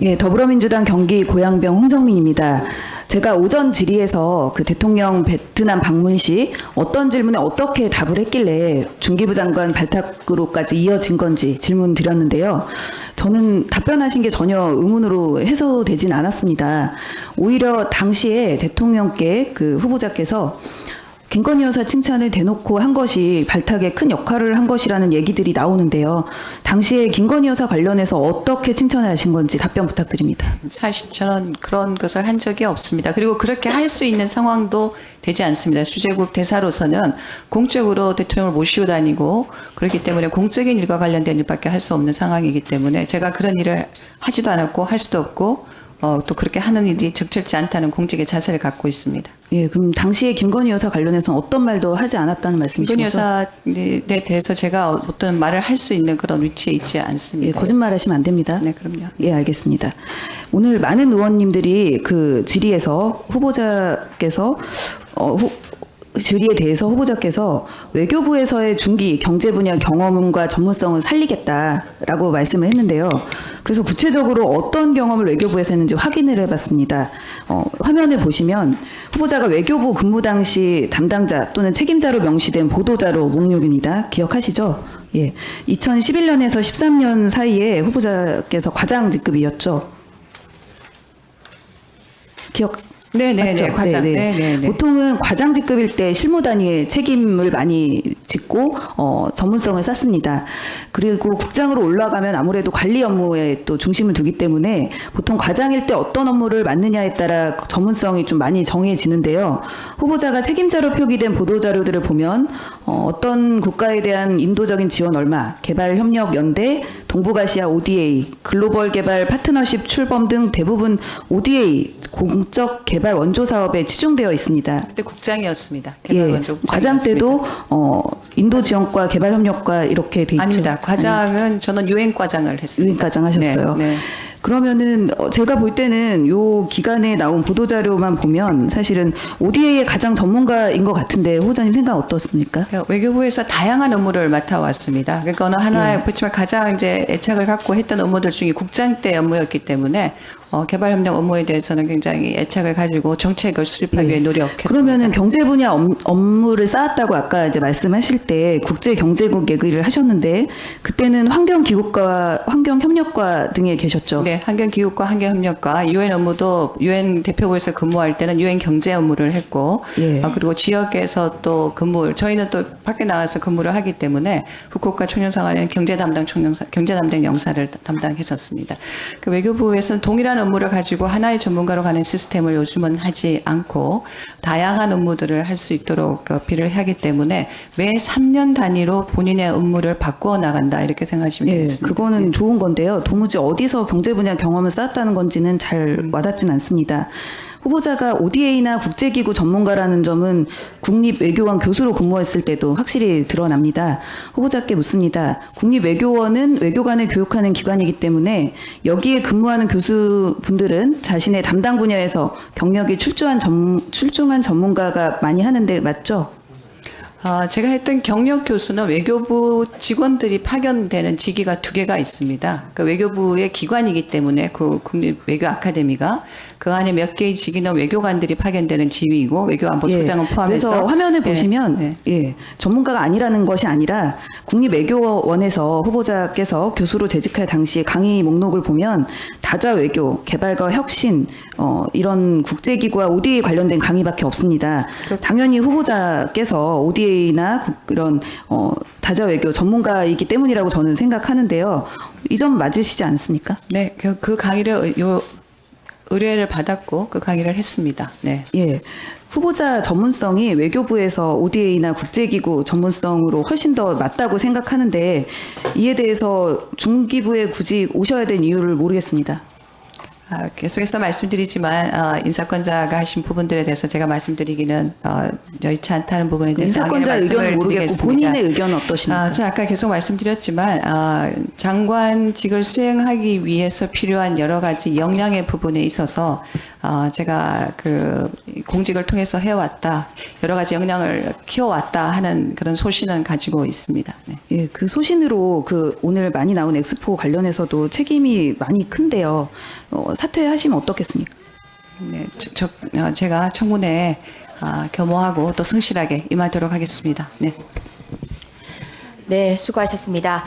예, 더불어민주당 경기 고양병 홍정민입니다. 제가 오전 질의에서 그 대통령 베트남 방문 시 어떤 질문에 어떻게 답을 했길래 중기부 장관 발탁으로까지 이어진 건지 질문 드렸는데요. 저는 답변하신 게 전혀 의문으로 해소되진 않았습니다. 오히려 당시에 대통령께 그 후보자께서 김건희 여사 칭찬을 대놓고 한 것이 발탁에 큰 역할을 한 것이라는 얘기들이 나오는데요. 당시에 김건희 여사 관련해서 어떻게 칭찬을 하신 건지 답변 부탁드립니다. 사실 저는 그런 것을 한 적이 없습니다. 그리고 그렇게 할 수 있는 상황도 되지 않습니다. 주재국 대사로서는 공적으로 대통령을 모시고 다니고 그렇기 때문에 공적인 일과 관련된 일밖에 할 수 없는 상황이기 때문에 제가 그런 일을 하지도 않았고 할 수도 없고 또 그렇게 하는 일이 적절치 않다는 공직의 자세를 갖고 있습니다. 예, 그럼 당시에 김건희 여사 관련해서는 어떤 말도 하지 않았다는 말씀이시죠? 김건희 여사에 대해서 제가 어떤 말을 할 수 있는 그런 위치에 있지 예, 않습니다. 거짓말하시면 안 됩니다. 네, 그럼요. 예, 알겠습니다. 오늘 많은 의원님들이 그 질의에서 후보자께서 질의에 대해서 후보자께서 외교부에서의 중기 경제 분야 경험과 전문성을 살리겠다라고 말씀을 했는데요. 그래서 구체적으로 어떤 경험을 외교부에서 했는지 확인을 해봤습니다. 화면을 보시면 후보자가 외교부 근무 당시 담당자 또는 책임자로 명시된 보도자료 목록입니다. 기억하시죠? 예, 2011년에서 13년 사이에 후보자께서 과장 직급이었죠. 네네네, 맞죠? 과장. 네네. 네네네. 보통은 과장 직급일 때 실무 단위의 책임을 많이 짓고 전문성을 쌓습니다. 그리고 국장으로 올라가면 아무래도 관리 업무에 또 중심을 두기 때문에 보통 과장일 때 어떤 업무를 맡느냐에 따라 전문성이 좀 많이 정해지는데요. 후보자가 책임자로 표기된 보도자료들을 보면 어떤 국가에 대한 인도적인 지원 얼마, 개발협력연대, 동북아시아 ODA, 글로벌 개발 파트너십 출범 등 대부분 ODA, 공적 개발 원조 사업에 치중되어 있습니다. 그때 국장이었습니다. 예, 과장 때도 인도 지원과 개발 협력과 이렇게 돼 있죠. 아닙니다. 과장은 저는 유엔 과장을 했습니다. 유엔 과장 하셨어요. 네, 네. 그러면은 제가 볼 때는 요 기간에 나온 보도자료만 보면 사실은 ODA의 가장 전문가인 것 같은데 후보자님 생각 어떻습니까? 외교부에서 다양한 업무를 맡아왔습니다. 그러니까 어느 하나에 그렇지만 가장 이제 애착을 갖고 했던 업무들 중에 국장 때 업무였기 때문에 개발협력 업무에 대해서는 굉장히 애착을 가지고 정책을 수립하기 위해 노력했습니다. 그러면은 경제 분야 업무를 쌓았다고 아까 이제 말씀하실 때 국제경제국 얘기를 하셨는데 그때는 환경기구과 환경협력과 등에 계셨죠. 네, 환경기후과 환경협력과 유엔 업무도 유엔 대표부에서 근무할 때는 유엔 경제 업무를 했고 예. 그리고 지역에서 또 저희는 또 밖에 나와서 근무를 하기 때문에 후쿠오카 총영사관에는 경제 담당 영사를 담당했었습니다. 그 외교부에서는 동일한 업무를 가지고 하나의 전문가로 가는 시스템을 요즘은 하지 않고 다양한 업무들을 할 수 있도록 어필을 하기 때문에 매 3년 단위로 본인의 업무를 바꾸어 나간다 이렇게 생각하시면 예, 되겠습니다. 그거는 좋은 건데요. 도무지 어디서 경제 분야 경험을 쌓았다는 건지는 잘 와닿진 않습니다. 후보자가 ODA나 국제기구 전문가라는 점은 국립외교원 교수로 근무했을 때도 확실히 드러납니다. 후보자께 묻습니다. 국립외교원은 외교관을 교육하는 기관이기 때문에 여기에 근무하는 교수분들은 자신의 담당 분야에서 경력이 출중한 전문가가 많이 하는데 맞죠? 제가 했던 경력 교수는 외교부 직원들이 파견되는 직위가 2개가 있습니다. 그 외교부의 기관이기 때문에 그 국립외교 아카데미가 그 안에 몇 개의 직위는 외교관들이 파견되는 지위이고 외교안보소장은 포함해서 그래서 화면을 보시면 예, 전문가가 아니라는 것이 아니라 국립외교원에서 후보자께서 교수로 재직할 당시 강의 목록을 보면 다자외교, 개발과 혁신 이런 국제기구와 ODA 관련된 강의밖에 없습니다. 당연히 후보자께서 ODA나 이런 다자외교 전문가이기 때문이라고 저는 생각하는데요. 이 점 맞으시지 않습니까? 네, 그 강의를 의뢰를 받았고 그 강의를 했습니다. 네. 예. 후보자 전문성이 외교부에서 ODA나 국제기구 전문성으로 훨씬 더 맞다고 생각하는데 이에 대해서 중기부에 굳이 오셔야 된 이유를 모르겠습니다. 계속해서 말씀드리지만 인사권자가 하신 부분들에 대해서 제가 말씀드리기는 여의치 않다는 부분에 대해서 인사권자 확인의 의견은 말씀을 모르겠고 드리겠습니다. 본인의 의견은 어떠십니까? 제가 아까 계속 말씀드렸지만 장관직을 수행하기 위해서 필요한 여러 가지 역량의 부분에 있어서 제가 그 공직을 통해서 해왔다, 여러 가지 역량을 키워왔다 하는 그런 소신은 가지고 있습니다. 네. 예, 그 소신으로 그 오늘 많이 나온 엑스포 관련해서도 책임이 많이 큰데요. 사퇴하시면 어떻겠습니까? 네, 제가 청문회에 겸허하고 또 성실하게 임하도록 하겠습니다. 네. 네, 수고하셨습니다.